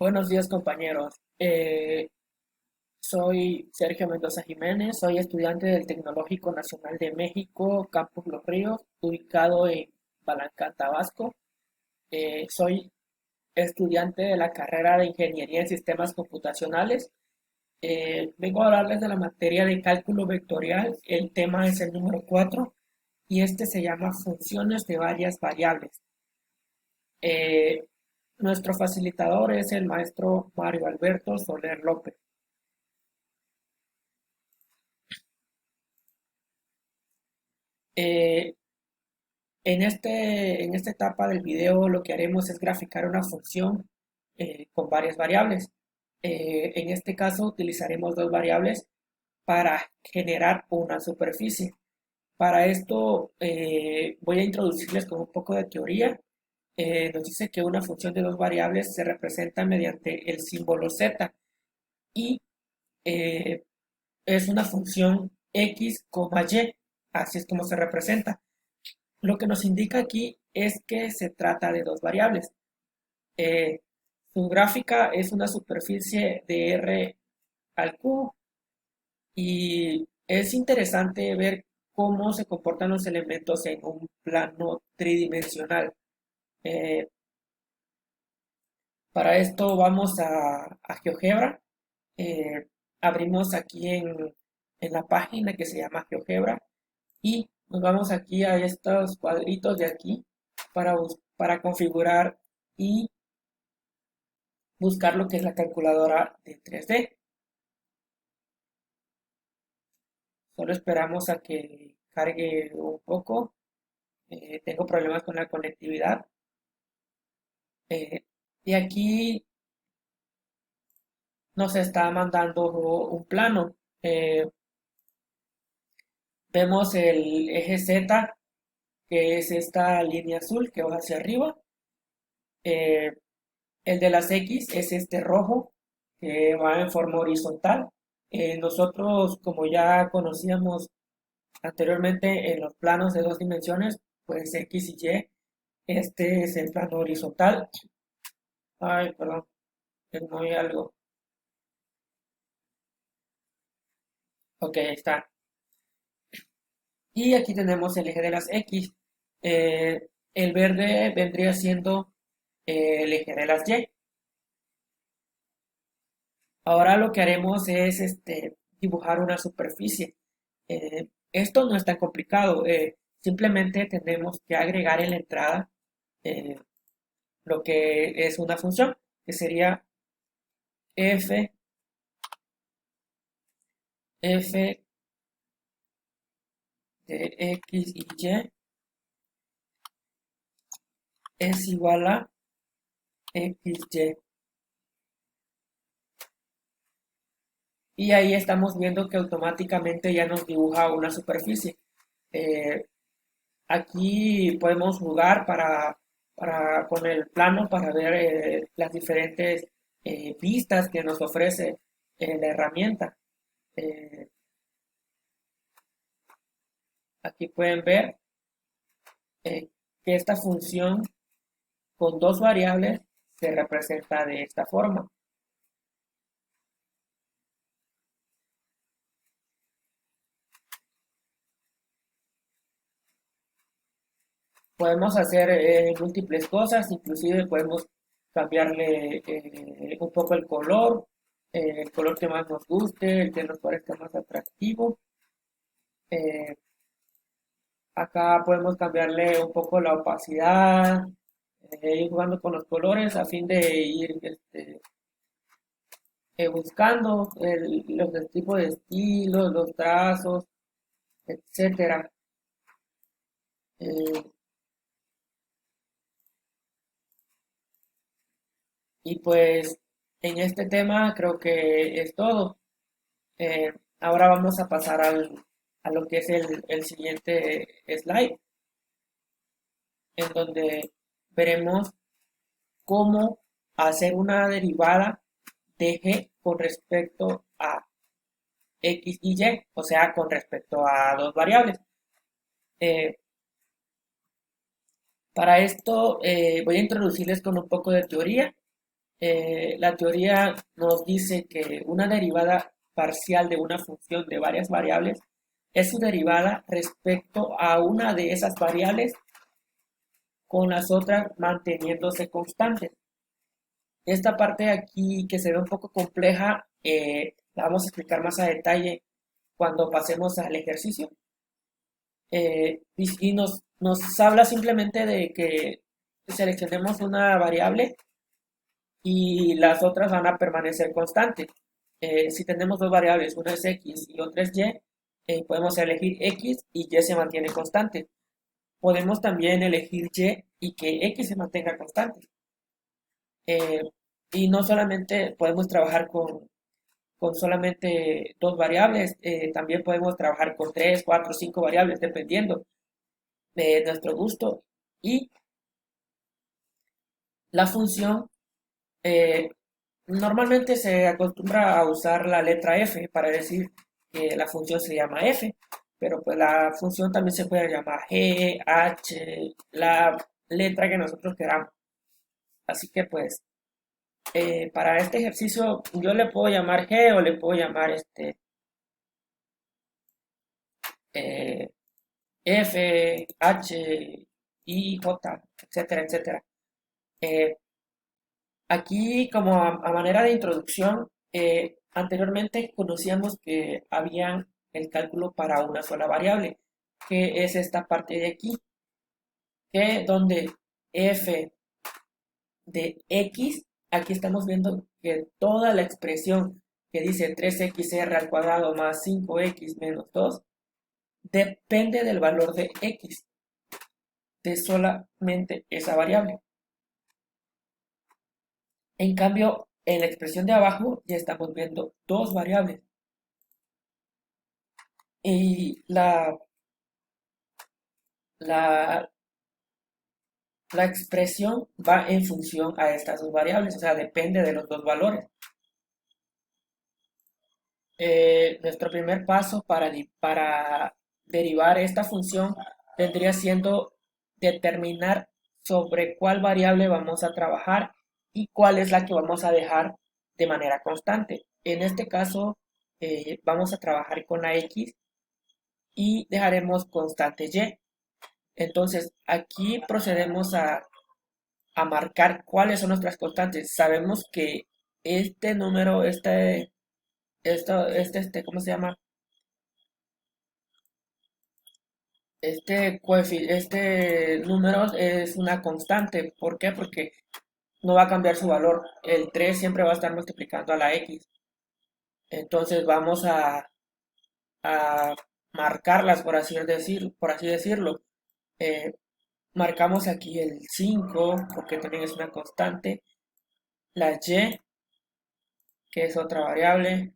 Buenos días, compañeros. Soy Sergio Mendoza Jiménez, soy estudiante del Tecnológico Nacional de México, Campus Los Ríos, ubicado en Balancán, Tabasco. Soy estudiante de la carrera de Ingeniería en Sistemas Computacionales. Vengo a hablarles de la materia de cálculo vectorial. El tema es el número 4 y este se llama funciones de varias variables. Eh, Nuestro facilitador es el maestro Mario Alberto Soler López. Eh, en esta etapa del video lo que haremos es graficar una función con varias variables. En este caso utilizaremos dos variables para generar una superficie. Para esto voy a introducirles con un poco de teoría. Nos dice que una función de dos variables se representa mediante el símbolo z y eh, es una función x, y, así es como se representa. Lo que nos indica aquí es que se trata de dos variables. Eh, Su gráfica es una superficie de R al cubo y es interesante ver cómo se comportan los elementos en un plano tridimensional. Eh, para esto vamos a GeoGebra. Eh, Abrimos aquí en la página que se llama GeoGebra y nos vamos aquí a estos cuadritos de aquí para configurar y buscar lo que es la calculadora de 3D. Solo esperamos a que cargue un poco. Tengo problemas con la conectividad. Eh, y aquí nos está mandando un plano. Eh, Vemos el eje Z, que es esta línea azul que va hacia arriba. Eh, el de las X es este rojo que va en forma horizontal. Nosotros, como ya conocíamos anteriormente en los planos de dos dimensiones, pues X y Y, este es el plano horizontal. Ay, perdón, tengo ahí algo. Ok, ahí está. Y aquí tenemos el eje de las X. El verde vendría siendo el eje de las Y. Ahora lo que haremos es dibujar una superficie. Esto no es tan complicado. Simplemente tenemos que agregar en la entrada eh, lo que es una función, que sería f, f de x y y es igual a xy. Y ahí estamos viendo que automáticamente ya nos dibuja una superficie. Eh, Aquí podemos jugar con el plano para ver las diferentes vistas que nos ofrece la herramienta. Eh, Aquí pueden ver eh, que esta función con dos variables se representa de esta forma. Podemos hacer múltiples cosas, inclusive podemos cambiarle un poco el color que más nos guste, el que nos parezca más atractivo. Eh, Acá podemos cambiarle un poco la opacidad, ir jugando con los colores a fin de ir buscando los tipos de estilos, los trazos, etcétera. Eh, y pues en este tema creo que es todo. Ahora vamos a pasar a lo que es el siguiente slide, en donde veremos cómo hacer una derivada de g con respecto a x y y, o sea, con respecto a dos variables. Eh, para esto voy a introducirles con un poco de teoría. La teoría nos dice que una derivada parcial de una función de varias variables es su derivada respecto a una de esas variables con las otras manteniéndose constantes. Esta parte de aquí que se ve un poco compleja, la vamos a explicar más a detalle cuando pasemos al ejercicio. Y nos habla simplemente de que seleccionemos una variable y las otras van a permanecer constantes. Si tenemos dos variables, una es x y otra es y, podemos elegir x y y se mantiene constante. Podemos también elegir y que x se mantenga constante. Eh, y no solamente podemos trabajar con solamente dos variables, también podemos trabajar con tres, cuatro, cinco variables, dependiendo de nuestro gusto. Y la función, eh, normalmente se acostumbra a usar la letra f para decir que la función se llama f, pero pues la función también se puede llamar g, h, la letra que nosotros queramos. Así que pues para este ejercicio yo le puedo llamar g o le puedo llamar eh, f, h, i, j, etcétera, etcétera. Eh, Aquí, como a manera de introducción, anteriormente conocíamos que había el cálculo para una sola variable, que es esta parte de aquí, que donde f de x, aquí estamos viendo que toda la expresión que dice 3xr al cuadrado más 5x menos 2 depende del valor de x, de solamente esa variable. En cambio, en la expresión de abajo ya estamos viendo dos variables. Y la, la expresión va en función a estas dos variables, o sea, depende de los dos valores. Nuestro primer paso para derivar esta función vendría siendo determinar sobre cuál variable vamos a trabajar y cuál es la que vamos a dejar de manera constante. En este caso, vamos a trabajar con la x y dejaremos constante y. Entonces, aquí procedemos a marcar cuáles son nuestras constantes. Sabemos que este número, ¿cómo se llama? Este número es una constante. ¿Por qué? Porque no va a cambiar su valor. El 3 siempre va a estar multiplicando a la x. Entonces vamos a marcarlas, por así decirlo. Eh, Marcamos aquí el 5 porque también es una constante. La y, que es otra variable.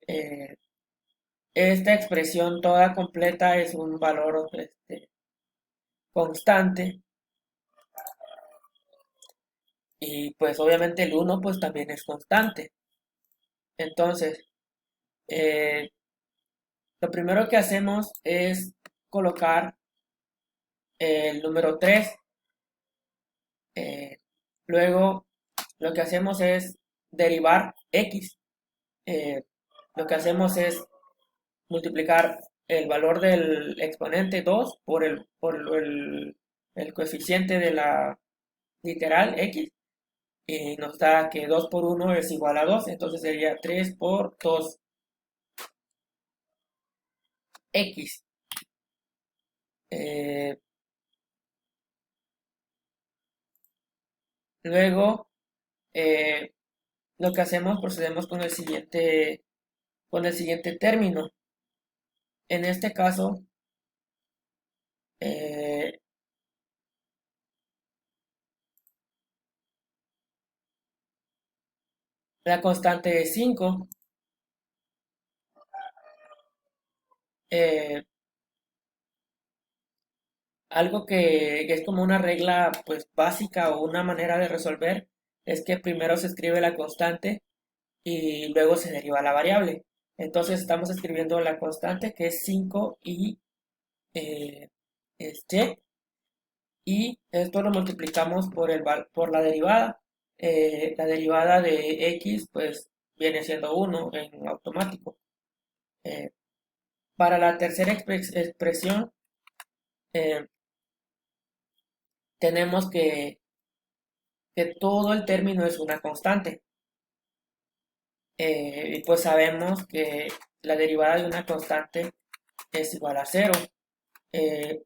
Eh, Esta expresión toda completa es un valor constante y pues obviamente el uno pues también es constante. Entonces, eh, lo primero que hacemos es colocar el número 3. eh, Luego lo que hacemos es derivar x. Eh, lo que hacemos es multiplicar el valor del exponente 2 por el coeficiente de la literal x y nos da que 2 por 1 es igual a 2, entonces sería 3 por 2x. Eh, Luego, eh, lo que hacemos, procedemos con el siguiente término. En este caso, eh, la constante es 5. eh, Algo que es como una regla pues básica o una manera de resolver es que primero se escribe la constante y luego se deriva la variable. Entonces estamos escribiendo la constante que es 5 y es y esto lo multiplicamos por la derivada. la derivada de x pues viene siendo 1 en automático. Eh, para la tercera expresión eh, tenemos que todo el término es una constante. Y pues sabemos que la derivada de una constante es igual a cero. Eh,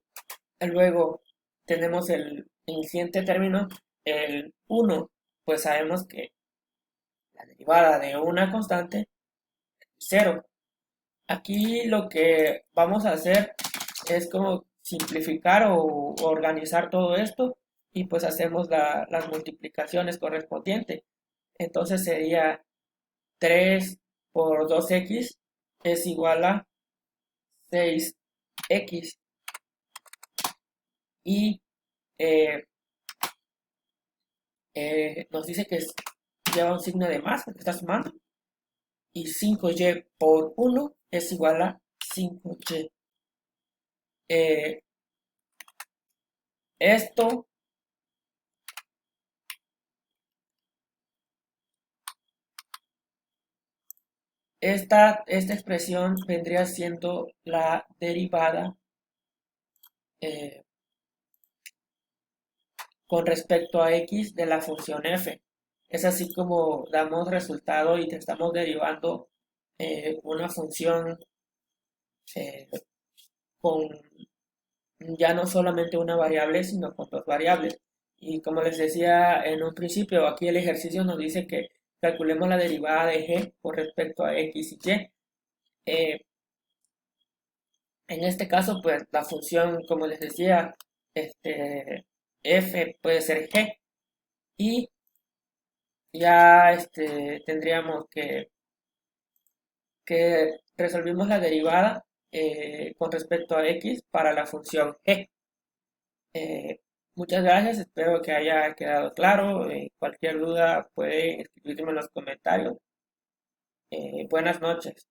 Luego tenemos el siguiente término, el uno. Pues sabemos que la derivada de una constante es cero. Aquí lo que vamos a hacer es como simplificar o organizar todo esto y pues hacemos las multiplicaciones correspondientes. Entonces sería 3 por 2x es igual a 6x y eh, nos dice que lleva un signo de más porque está sumando y 5y por 1 es igual a 5y. Eh, esto, esta expresión vendría siendo la derivada eh, con respecto a x de la función f. Es así como damos resultado y te estamos derivando una función eh, con ya no solamente una variable, sino con dos variables. Y como les decía en un principio, aquí el ejercicio nos dice que calculemos la derivada de g con respecto a x y y. Eh, en este caso, pues la función, como les decía, f puede ser g y ya tendríamos que resolvimos la derivada con respecto a x para la función g. Eh, Muchas gracias, espero que haya quedado claro. Cualquier duda puede escribirme en los comentarios. Buenas noches.